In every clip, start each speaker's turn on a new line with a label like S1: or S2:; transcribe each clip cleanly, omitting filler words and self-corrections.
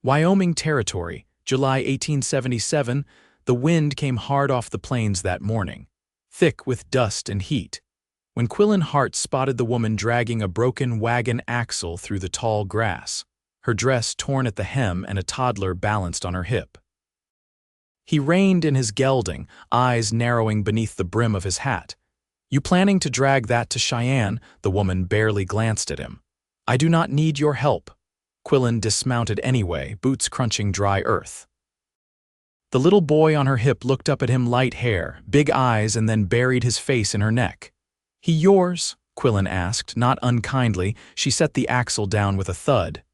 S1: Wyoming Territory, July 1877, the wind came hard off the plains that morning, thick with dust and heat. When Quillan Hart spotted the woman dragging a broken wagon axle through the tall grass, her dress torn at the hem and a toddler balanced on her hip. He reined in his gelding, eyes narrowing beneath the brim of his hat. "You planning to drag that to Cheyenne?" The woman barely glanced at him. "I do not need your help." Quillan dismounted anyway, boots crunching dry earth. The little boy on her hip looked up at him, light hair, big eyes, and then buried his face in her neck. "He yours?" Quillan asked, not unkindly. She set the axle down with a thud.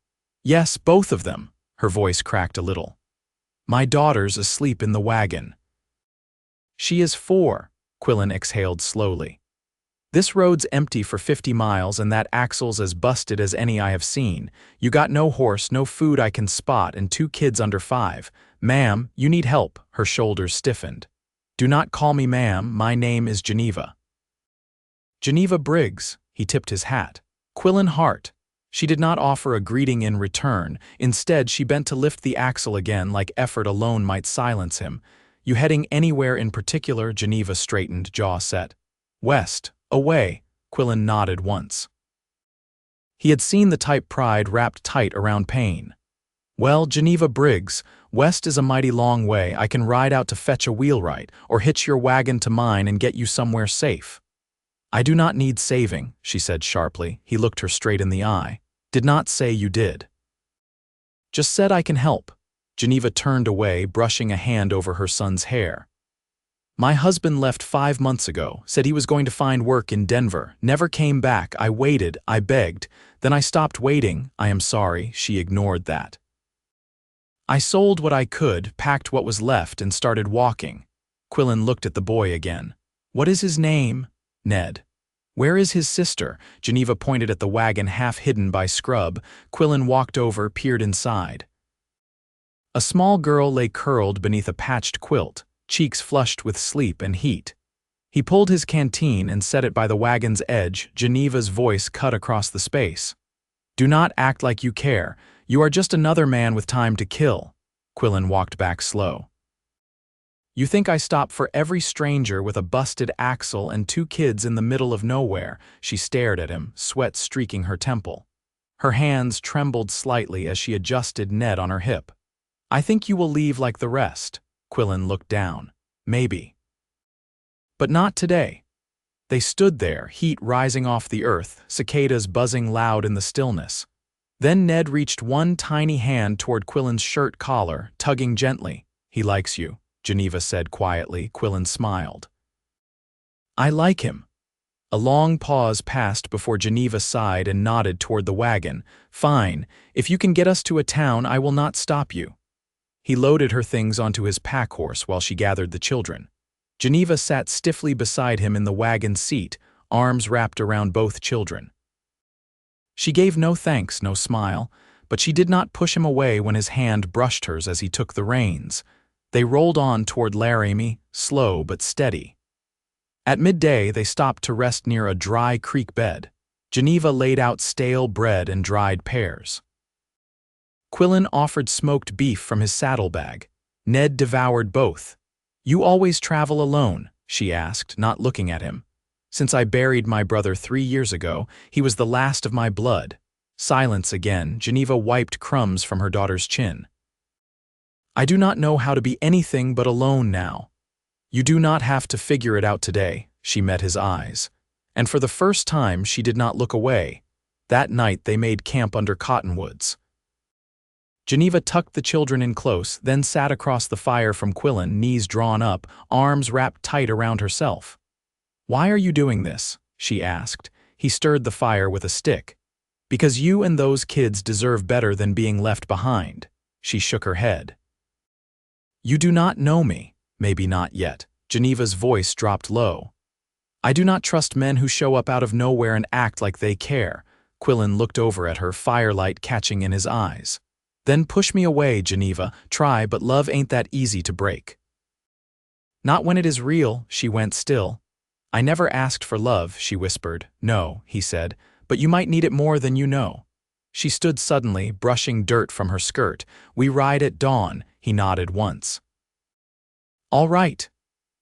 S1: "Yes, both of them." Her voice cracked a little. "My daughter's asleep in the wagon." "She is 4, Quillan exhaled slowly. "This road's empty for 50 miles and that axle's as busted as any I have seen. You got no horse, no food I can spot, and 2 kids under 5. Ma'am, you need help." Her shoulders stiffened. "Do not call me ma'am, my name is Geneva." "Geneva Briggs," he tipped his hat. "Quillan Hart." She did not offer a greeting in return. Instead, she bent to lift the axle again, like effort alone might silence him. "You heading anywhere in particular?" Geneva straightened, jaw set. "West. Away." Quillan nodded once. He had seen the type pride wrapped tight around pain. "Well, Geneva Briggs, west is a mighty long way. I can ride out to fetch a wheelwright, or hitch your wagon to mine and get you somewhere safe." "I do not need saving," she said sharply. He looked her straight in the eye. "Did not say you did. Just said I can help." Geneva turned away, brushing a hand over her son's hair. "My husband left 5 months ago, said he was going to find work in Denver, never came back. I waited, I begged, then I stopped waiting. I am sorry." She ignored that. "I sold what I could, packed what was left, and started walking." Quillan looked at the boy again. "What is his name?" "Ned." "Where is his sister?" Geneva pointed at the wagon half hidden by scrub. Quillan walked over, peered inside. A small girl lay curled beneath a patched quilt, cheeks flushed with sleep and heat. He pulled his canteen and set it by the wagon's edge. Geneva's voice cut across the space. "Do not act like you care. You are just another man with time to kill." Quillan walked back slow. "You think I stop for every stranger with a busted axle and 2 kids in the middle of nowhere?" She stared at him, sweat streaking her temple. Her hands trembled slightly as she adjusted Ned on her hip. "I think you will leave like the rest." Quillan looked down. "Maybe. But not today." They stood there, heat rising off the earth, cicadas buzzing loud in the stillness. Then Ned reached one tiny hand toward Quillan's shirt collar, tugging gently. "He likes you," Geneva said quietly. Quillan smiled. "I like him." A long pause passed before Geneva sighed and nodded toward the wagon. "Fine. If you can get us to a town, I will not stop you." He loaded her things onto his pack horse while she gathered the children. Geneva sat stiffly beside him in the wagon seat, arms wrapped around both children. She gave no thanks, no smile, but she did not push him away when his hand brushed hers as he took the reins. They rolled on toward Laramie, slow but steady. At midday, they stopped to rest near a dry creek bed. Geneva laid out stale bread and dried pears. Quillan offered smoked beef from his saddlebag. Ned devoured both. "You always travel alone?" she asked, not looking at him. "Since I buried my brother 3 years ago, he was the last of my blood." Silence again. Geneva wiped crumbs from her daughter's chin. "I do not know how to be anything but alone now." "You do not have to figure it out today." She met his eyes. And for the first time, she did not look away. That night, they made camp under cottonwoods. Geneva tucked the children in close, then sat across the fire from Quillan, knees drawn up, arms wrapped tight around herself. "Why are you doing this?" she asked. He stirred the fire with a stick. "Because you and those kids deserve better than being left behind." She shook her head. "You do not know me." "Maybe not yet." Geneva's voice dropped low. "I do not trust men who show up out of nowhere and act like they care." Quillan looked over at her, firelight catching in his eyes. "Then push me away, Geneva. Try, but love ain't that easy to break." "Not when it is real." She went still. "I never asked for love," she whispered. "No," he said, "but you might need it more than you know." She stood suddenly, brushing dirt from her skirt. "We ride at dawn," he nodded once. "All right."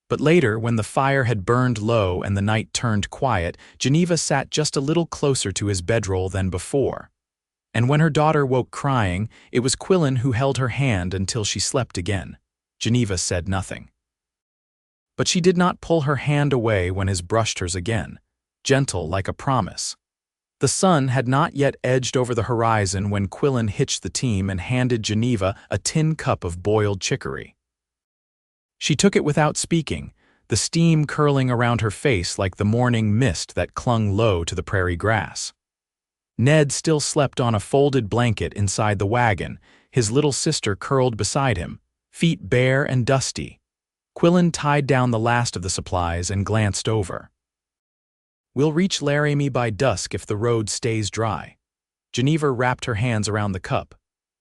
S1: But later, when the fire had burned low and the night turned quiet, Geneva sat just a little closer to his bedroll than before. And when her daughter woke crying, it was Quillan who held her hand until she slept again. Geneva said nothing. But she did not pull her hand away when his brushed hers again, gentle like a promise. The sun had not yet edged over the horizon when Quillan hitched the team and handed Geneva a tin cup of boiled chicory. She took it without speaking, the steam curling around her face like the morning mist that clung low to the prairie grass. Ned still slept on a folded blanket inside the wagon, his little sister curled beside him, feet bare and dusty. Quillan tied down the last of the supplies and glanced over. "We'll reach Laramie by dusk if the road stays dry." Geneva wrapped her hands around the cup.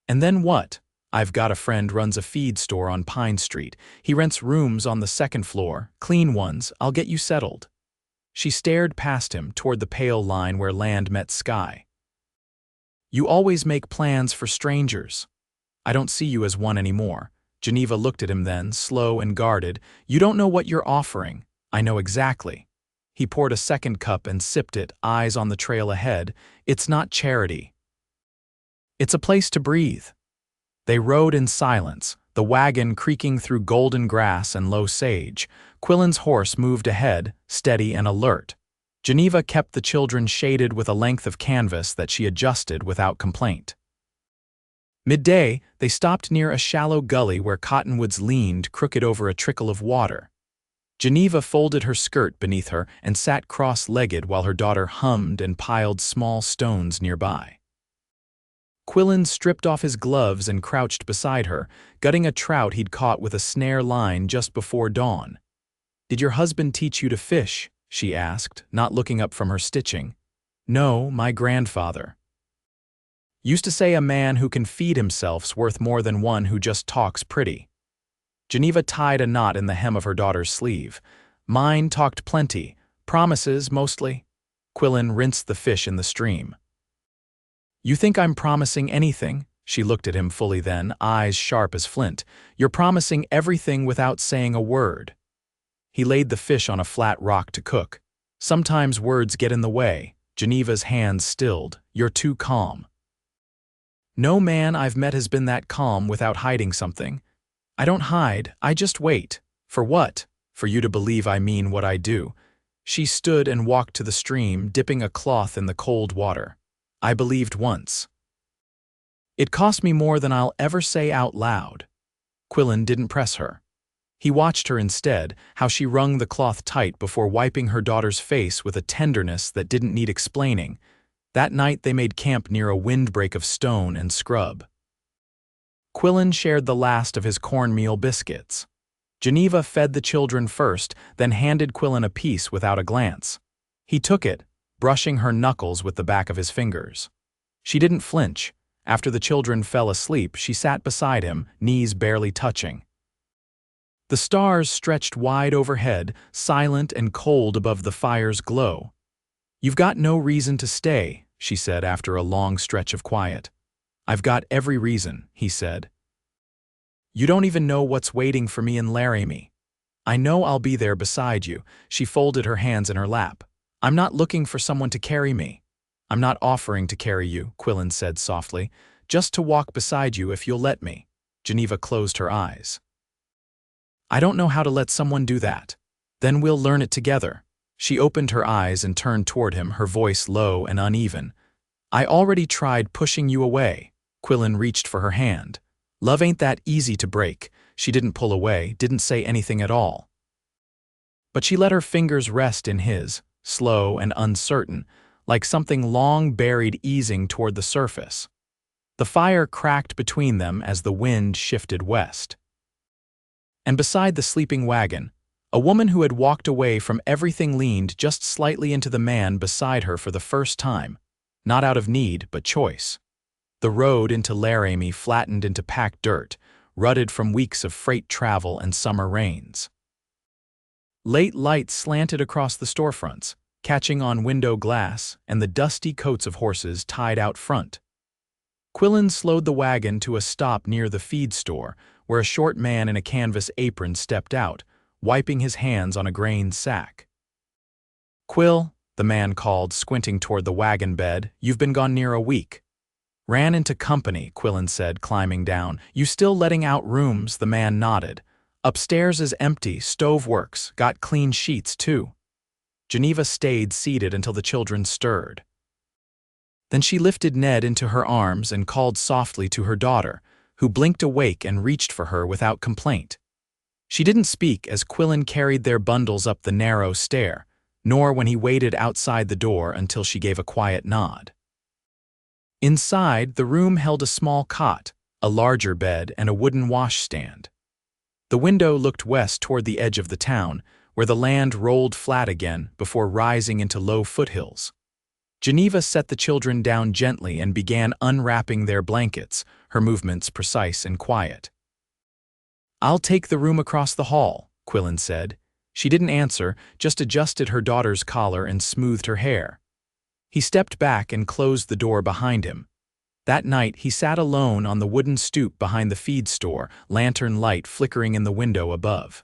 S1: "And then what? I've got a friend runs a feed store on Pine Street. He rents rooms on the second floor, clean ones. I'll get you settled." She stared past him toward the pale line where land met sky. "You always make plans for strangers." "I don't see you as one anymore." Geneva looked at him then, slow and guarded. "You don't know what you're offering." "I know exactly." He poured a second cup and sipped it, eyes on the trail ahead. "It's not charity. It's a place to breathe." They rode in silence, the wagon creaking through golden grass and low sage. Quillan's horse moved ahead, steady and alert. Geneva kept the children shaded with a length of canvas that she adjusted without complaint. Midday, they stopped near a shallow gully where cottonwoods leaned crooked over a trickle of water. Geneva folded her skirt beneath her and sat cross-legged while her daughter hummed and piled small stones nearby. Quillan stripped off his gloves and crouched beside her, gutting a trout he'd caught with a snare line just before dawn. "Did your husband teach you to fish?" she asked, not looking up from her stitching. "No, my grandfather used to say a man who can feed himself's worth more than one who just talks pretty." Geneva tied a knot in the hem of her daughter's sleeve. "Mine talked plenty, promises mostly." Quillan rinsed the fish in the stream. "You think I'm promising anything?" She looked at him fully then, eyes sharp as flint. "You're promising everything without saying a word." He laid the fish on a flat rock to cook. "Sometimes words get in the way." Geneva's hands stilled. "You're too calm." "No man I've met has been that calm without hiding something." "I don't hide, I just wait." "For what?" "For you to believe I mean what I do." She stood and walked to the stream, dipping a cloth in the cold water. "I believed once. It cost me more than I'll ever say out loud." Quillan didn't press her. He watched her instead, how she wrung the cloth tight before wiping her daughter's face with a tenderness that didn't need explaining. That night they made camp near a windbreak of stone and scrub. Quillan shared the last of his cornmeal biscuits. Geneva fed the children first, then handed Quillan a piece without a glance. He took it, brushing her knuckles with the back of his fingers. She didn't flinch. After the children fell asleep, she sat beside him, knees barely touching. The stars stretched wide overhead, silent and cold above the fire's glow. "You've got no reason to stay," she said after a long stretch of quiet. "I've got every reason," he said. "You don't even know what's waiting for me in Laramie." "I know I'll be there beside you." She folded her hands in her lap. "I'm not looking for someone to carry me." "I'm not offering to carry you," Quillan said softly. "Just to walk beside you if you'll let me." Geneva closed her eyes. "I don't know how to let someone do that." "Then we'll learn it together." She opened her eyes and turned toward him, her voice low and uneven. "I already tried pushing you away." Quillan reached for her hand. "Love ain't that easy to break." She didn't pull away, didn't say anything at all. But she let her fingers rest in his, slow and uncertain, like something long buried easing toward the surface. The fire cracked between them as the wind shifted west. And beside the sleeping wagon, a woman who had walked away from everything leaned just slightly into the man beside her for the first time, not out of need but choice. The road into Laramie flattened into packed dirt, rutted from weeks of freight travel and summer rains. Late lights slanted across the storefronts, catching on window glass and the dusty coats of horses tied out front. Quillan slowed the wagon to a stop near the feed store, where a short man in a canvas apron stepped out, wiping his hands on a grain sack. "Quill," the man called, squinting toward the wagon bed, "you've been gone near a week." "Ran into company," Quillan said, climbing down. "You still letting out rooms?" The man nodded. "Upstairs is empty, stove works, got clean sheets too." Geneva stayed seated until the children stirred. Then she lifted Ned into her arms and called softly to her daughter, who blinked awake and reached for her without complaint. She didn't speak as Quillan carried their bundles up the narrow stair, nor when he waited outside the door until she gave a quiet nod. Inside, the room held a small cot, a larger bed, and a wooden washstand. The window looked west toward the edge of the town, where the land rolled flat again before rising into low foothills. Geneva set the children down gently and began unwrapping their blankets, her movements precise and quiet. "I'll take the room across the hall," Quillan said. She didn't answer, just adjusted her daughter's collar and smoothed her hair. He stepped back and closed the door behind him. That night, he sat alone on the wooden stoop behind the feed store, lantern light flickering in the window above.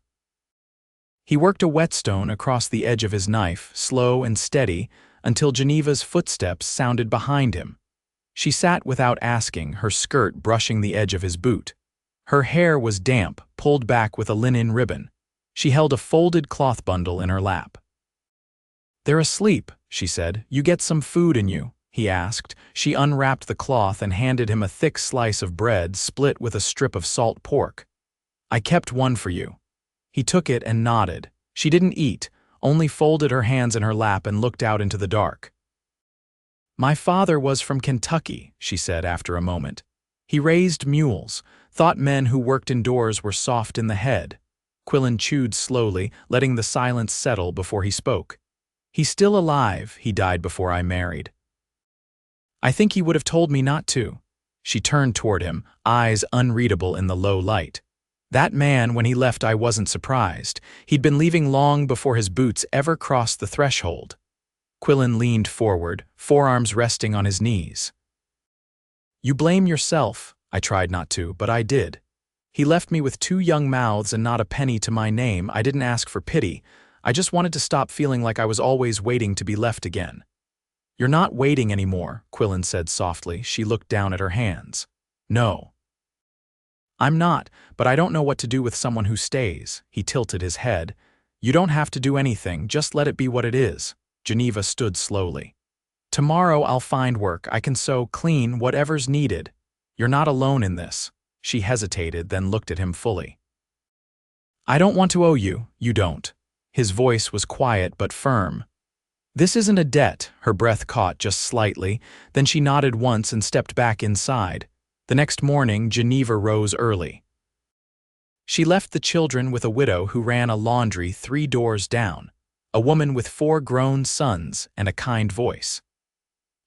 S1: He worked a whetstone across the edge of his knife, slow and steady, until Geneva's footsteps sounded behind him. She sat without asking, her skirt brushing the edge of his boot. Her hair was damp, pulled back with a linen ribbon. She held a folded cloth bundle in her lap. "They're asleep," she said. "You get some food in you?" he asked. She unwrapped the cloth and handed him a thick slice of bread split with a strip of salt pork. "I kept one for you." He took it and nodded. She didn't eat, only folded her hands in her lap and looked out into the dark. "My father was from Kentucky," she said after a moment. "He raised mules, thought men who worked indoors were soft in the head." Quillan chewed slowly, letting the silence settle before he spoke. "He's still alive. He died before I married." "I think he would have told me not to." She turned toward him, eyes unreadable in the low light. "That man, when he left, I wasn't surprised. He'd been leaving long before his boots ever crossed the threshold." Quillan leaned forward, forearms resting on his knees. "You blame yourself." I tried not to, but I did. "He left me with 2 young mouths and not a penny to my name. I didn't ask for pity. I just wanted to stop feeling like I was always waiting to be left again." "You're not waiting anymore," Quillan said softly. She looked down at her hands. "No." "I'm not, but I don't know what to do with someone who stays." He tilted his head. "You don't have to do anything, just let it be what it is." Geneva stood slowly. "Tomorrow I'll find work. I can sew, clean, whatever's needed. You're not alone in this." She hesitated, then looked at him fully. "I don't want to owe you. You don't." His voice was quiet but firm. "This isn't a debt." Her breath caught just slightly, then she nodded once and stepped back inside. The next morning, Geneva rose early. She left the children with a widow who ran a laundry 3 doors down, a woman with 4 grown sons and a kind voice.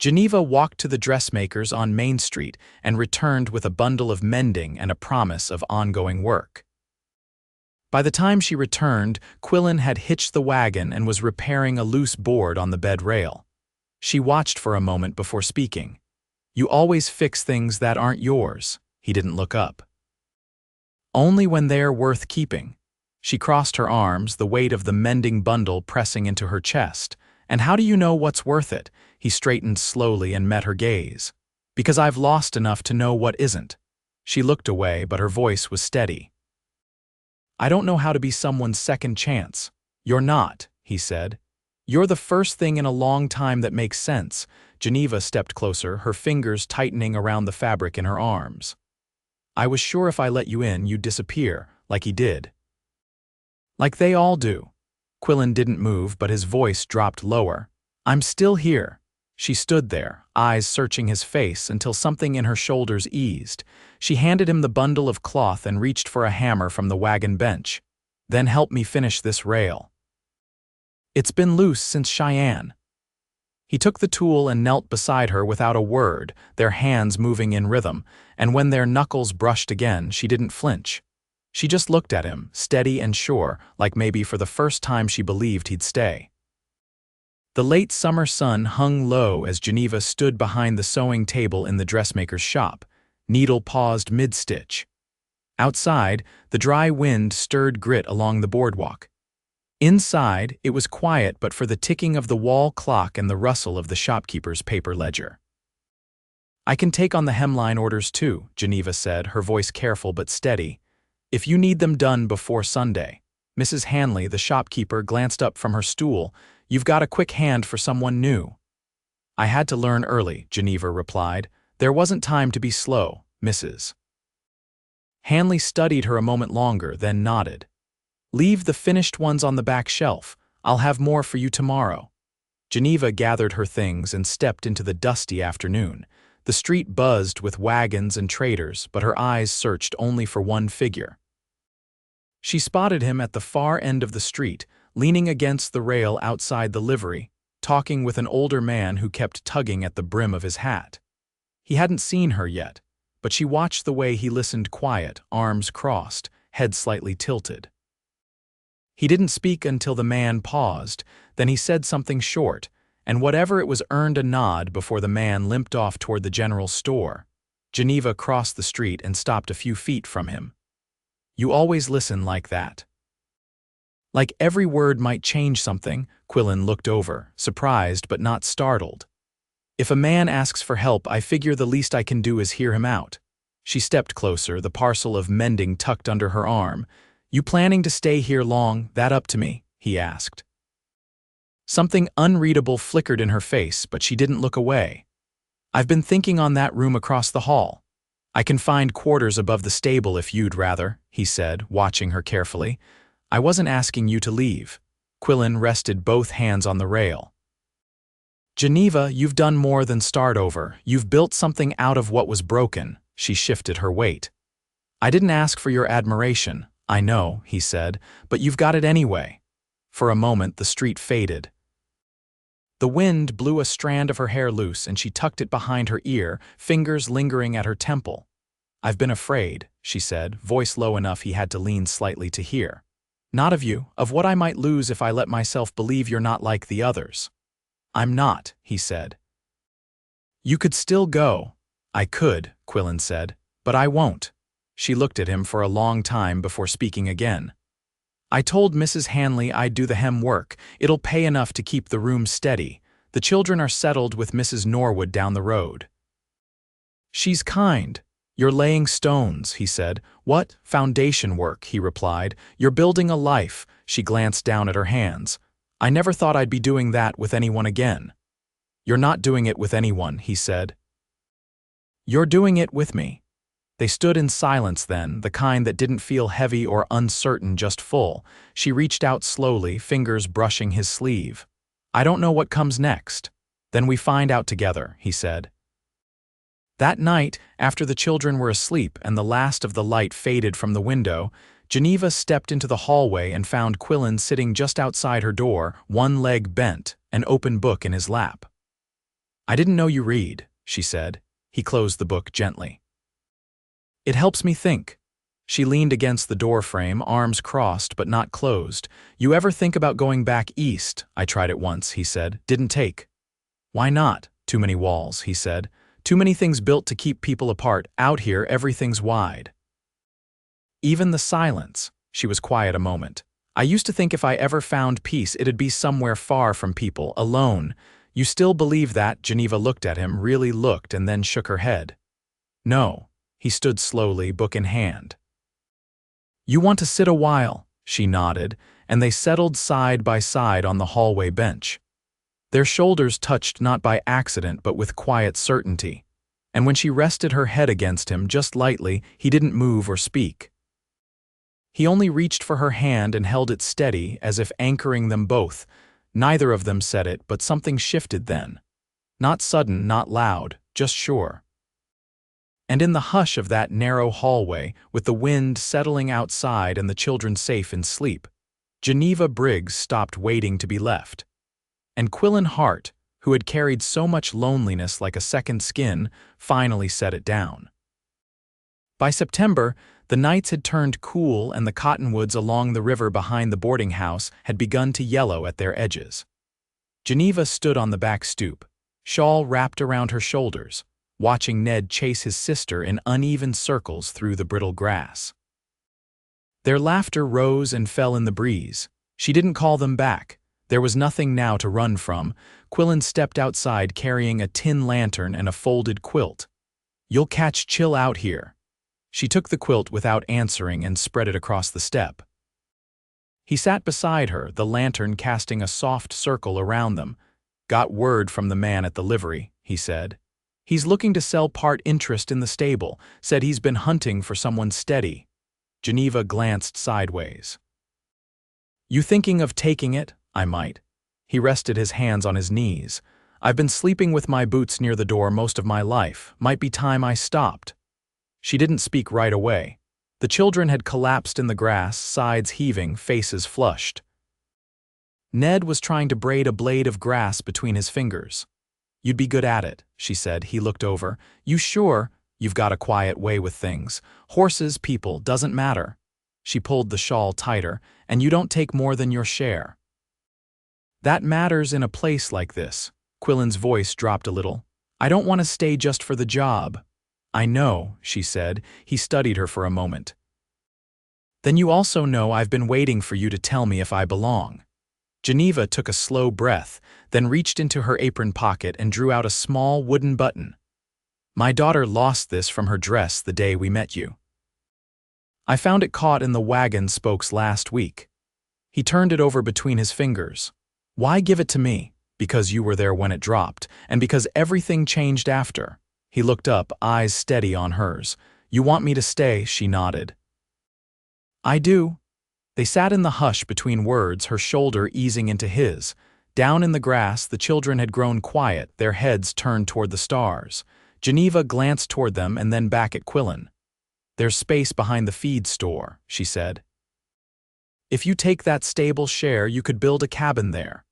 S1: Geneva walked to the dressmakers on Main Street and returned with a bundle of mending and a promise of ongoing work. By the time she returned, Quillan had hitched the wagon and was repairing a loose board on the bed rail. She watched for a moment before speaking. "You always fix things that aren't yours." He didn't look up. "Only when they're worth keeping." She crossed her arms, the weight of the mending bundle pressing into her chest. "And how do you know what's worth it?" He straightened slowly and met her gaze. "Because I've lost enough to know what isn't." She looked away, but her voice was steady. "I don't know how to be someone's second chance." "You're not," he said. "You're the first thing in a long time that makes sense." Geneva stepped closer, her fingers tightening around the fabric in her arms. "I was sure if I let you in, you'd disappear, like he did." "Like they all do." Quillan didn't move, but his voice dropped lower. "I'm still here." She stood there, eyes searching his face until something in her shoulders eased. She handed him the bundle of cloth and reached for a hammer from the wagon bench. "Then help me finish this rail." "It's been loose since Cheyenne." He took the tool and knelt beside her without a word, their hands moving in rhythm, and when their knuckles brushed again, she didn't flinch. She just looked at him, steady and sure, like maybe for the first time she believed he'd stay. The late summer sun hung low as Geneva stood behind the sewing table in the dressmaker's shop, needle paused mid-stitch. Outside, the dry wind stirred grit along the boardwalk. Inside, it was quiet but for the ticking of the wall clock and the rustle of the shopkeeper's paper ledger. "I can take on the hemline orders too," Geneva said, her voice careful but steady. "If you need them done before Sunday." Mrs. Hanley, the shopkeeper, glanced up from her stool. "You've got a quick hand for someone new." "I had to learn early," Geneva replied. "There wasn't time to be slow, Mrs." Hanley studied her a moment longer, then nodded. "Leave the finished ones on the back shelf. I'll have more for you tomorrow." Geneva gathered her things and stepped into the dusty afternoon. The street buzzed with wagons and traders, but her eyes searched only for one figure. She spotted him at the far end of the street, leaning against the rail outside the livery, talking with an older man who kept tugging at the brim of his hat. He hadn't seen her yet, but she watched the way he listened, quiet, arms crossed, head slightly tilted. He didn't speak until the man paused, then he said something short, and whatever it was earned a nod before the man limped off toward the general store. Geneva crossed the street and stopped a few feet from him. "You always listen like that." Like every word might change something, Quillan looked over, surprised but not startled. "If a man asks for help, I figure the least I can do is hear him out." She stepped closer, the parcel of mending tucked under her arm. "You planning to stay here long, that up to me?" he asked. Something unreadable flickered in her face, but she didn't look away. "I've been thinking on that room across the hall. I can find quarters above the stable if you'd rather," he said, watching her carefully. "I wasn't asking you to leave." Quillan rested both hands on the rail. "Geneva, you've done more than start over. You've built something out of what was broken." She shifted her weight. "I didn't ask for your admiration, I know," he said, "but you've got it anyway." For a moment, the street faded. The wind blew a strand of her hair loose and she tucked it behind her ear, fingers lingering at her temple. "I've been afraid," she said, voice low enough he had to lean slightly to hear. "Not of you, of what I might lose if I let myself believe you're not like the others." "I'm not," he said. "You could still go." "I could," Quillan said, "but I won't." She looked at him for a long time before speaking again. "I told Mrs. Hanley I'd do the hem work. It'll pay enough to keep the room steady. The children are settled with Mrs. Norwood down the road." "She's kind. You're laying stones," he said. "What? Foundation work," he replied. "You're building a life." She glanced down at her hands. "I never thought I'd be doing that with anyone again." "You're not doing it with anyone," he said. "You're doing it with me." They stood in silence then, the kind that didn't feel heavy or uncertain, just full. She reached out slowly, fingers brushing his sleeve. "I don't know what comes next." "Then we find out together," he said. That night, after the children were asleep and the last of the light faded from the window, Geneva stepped into the hallway and found Quillan sitting just outside her door, one leg bent, an open book in his lap. "I didn't know you read," she said. He closed the book gently. "It helps me think." She leaned against the doorframe, arms crossed but not closed. "You ever think about going back east?" "I tried it once," he said. "Didn't take." "Why not?" "Too many walls," he said. "Too many things built to keep people apart. Out here, everything's wide." "Even the silence." She was quiet a moment. "I used to think if I ever found peace, it'd be somewhere far from people, alone." "You still believe that?" Geneva looked at him, really looked, and then shook her head. "No." He stood slowly, book in hand. "You want to sit a while?" She nodded, and they settled side by side on the hallway bench. Their shoulders touched not by accident but with quiet certainty, and when she rested her head against him just lightly, he didn't move or speak. He only reached for her hand and held it steady, as if anchoring them both. Neither of them said it, but something shifted then. Not sudden, not loud, just sure. And in the hush of that narrow hallway, with the wind settling outside and the children safe in sleep, Geneva Briggs stopped waiting to be left. And Quillan Hart, who had carried so much loneliness like a second skin, finally set it down. By September, the nights had turned cool and the cottonwoods along the river behind the boarding house had begun to yellow at their edges. Geneva stood on the back stoop, shawl wrapped around her shoulders, watching Ned chase his sister in uneven circles through the brittle grass. Their laughter rose and fell in the breeze. She didn't call them back. There was nothing now to run from. Quillan stepped outside carrying a tin lantern and a folded quilt. "You'll catch chill out here." She took the quilt without answering and spread it across the step. He sat beside her, the lantern casting a soft circle around them. "Got word from the man at the livery," he said. "He's looking to sell part interest in the stable, said he's been hunting for someone steady." Geneva glanced sideways. "You thinking of taking it? I might." He rested his hands on his knees. "I've been sleeping with my boots near the door most of my life. Might be time I stopped." She didn't speak right away. The children had collapsed in the grass, sides heaving, faces flushed. Ned was trying to braid a blade of grass between his fingers. "You'd be good at it," she said. He looked over. "You sure? You've got a quiet way with things. Horses, people, doesn't matter." She pulled the shawl tighter. "And you don't take more than your share." "That matters in a place like this." Quillan's voice dropped a little. "I don't want to stay just for the job." "I know," she said. He studied her for a moment. "Then you also know I've been waiting for you to tell me if I belong." Geneva took a slow breath, then reached into her apron pocket and drew out a small wooden button. "My daughter lost this from her dress the day we met you. I found it caught in the wagon spokes last week." He turned it over between his fingers. "Why give it to me? Because you were there when it dropped, and because everything changed after." He looked up, eyes steady on hers. "You want me to stay?" She nodded. "I do." They sat in the hush between words, her shoulder easing into his. Down in the grass, the children had grown quiet, their heads turned toward the stars. Geneva glanced toward them and then back at Quillan. "There's space behind the feed store," she said. "If you take that stable share, you could build a cabin there."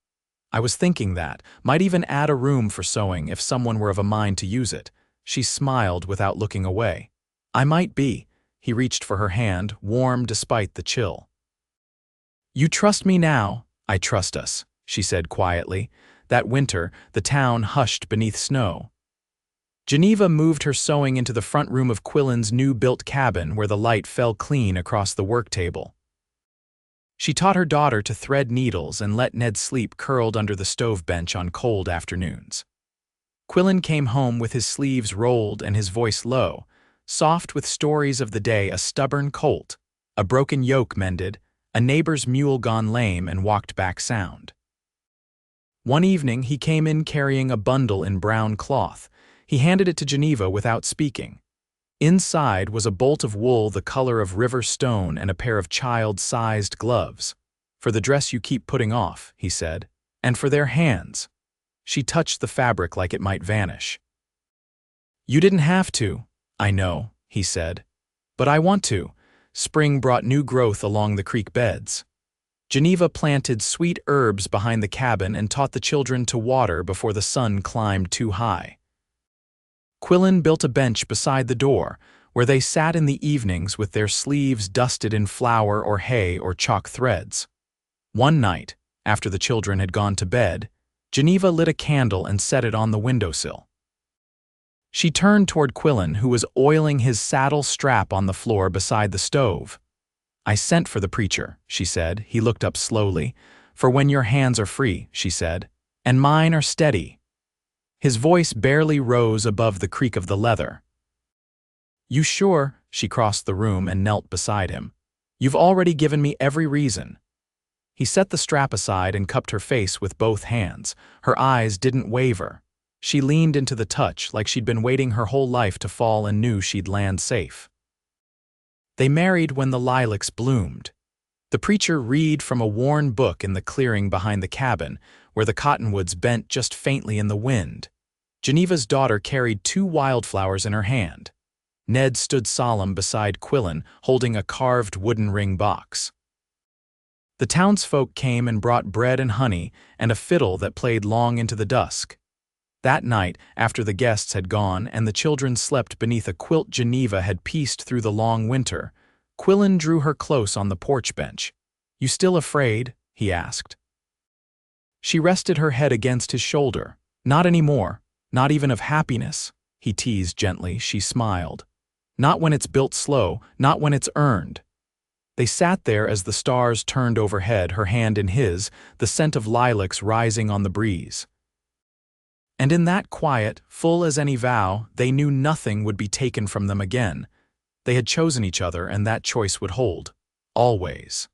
S1: "I was thinking that. Might even add a room for sewing if someone were of a mind to use it." She smiled without looking away. "I might be." He reached for her hand, warm despite the chill. "You trust me now?" "I trust us," she said quietly. That winter, the town hushed beneath snow. Geneva moved her sewing into the front room of Quillan's new-built cabin where the light fell clean across the work table. She taught her daughter to thread needles and let Ned sleep curled under the stove bench on cold afternoons. Quillan came home with his sleeves rolled and his voice low, soft with stories of the day: a stubborn colt, a broken yoke mended, a neighbor's mule gone lame and walked back sound. One evening he came in carrying a bundle in brown cloth. He handed it to Geneva without speaking. Inside was a bolt of wool the color of river stone and a pair of child-sized gloves. "For the dress you keep putting off," he said, "and for their hands." She touched the fabric like it might vanish. "You didn't have to." "I know," he said. "But I want to." Spring brought new growth along the creek beds. Geneva planted sweet herbs behind the cabin and taught the children to water before the sun climbed too high. Quillan built a bench beside the door, where they sat in the evenings with their sleeves dusted in flour or hay or chalk threads. One night, after the children had gone to bed, Geneva lit a candle and set it on the windowsill. She turned toward Quillan, who was oiling his saddle strap on the floor beside the stove. "I sent for the preacher," she said. He looked up slowly. "For when your hands are free," she said, "and mine are steady." His voice barely rose above the creak of the leather. "You sure?" She crossed the room and knelt beside him. "You've already given me every reason." He set the strap aside and cupped her face with both hands. Her eyes didn't waver. She leaned into the touch like she'd been waiting her whole life to fall and knew she'd land safe. They married when the lilacs bloomed. The preacher read from a worn book in the clearing behind the cabin, where the cottonwoods bent just faintly in the wind. Geneva's daughter carried 2 wildflowers in her hand. Ned stood solemn beside Quillan, holding a carved wooden ring box. The townsfolk came and brought bread and honey and a fiddle that played long into the dusk. That night, after the guests had gone and the children slept beneath a quilt Geneva had pieced through the long winter, Quillan drew her close on the porch bench. "You still afraid?" he asked. She rested her head against his shoulder. Not anymore, not even of happiness, he teased gently. She smiled. Not when it's built slow, not when it's earned. They sat there as the stars turned overhead, her hand in his, the scent of lilacs rising on the breeze. And in that quiet, full as any vow, they knew nothing would be taken from them again. They had chosen each other, and that choice would hold. Always.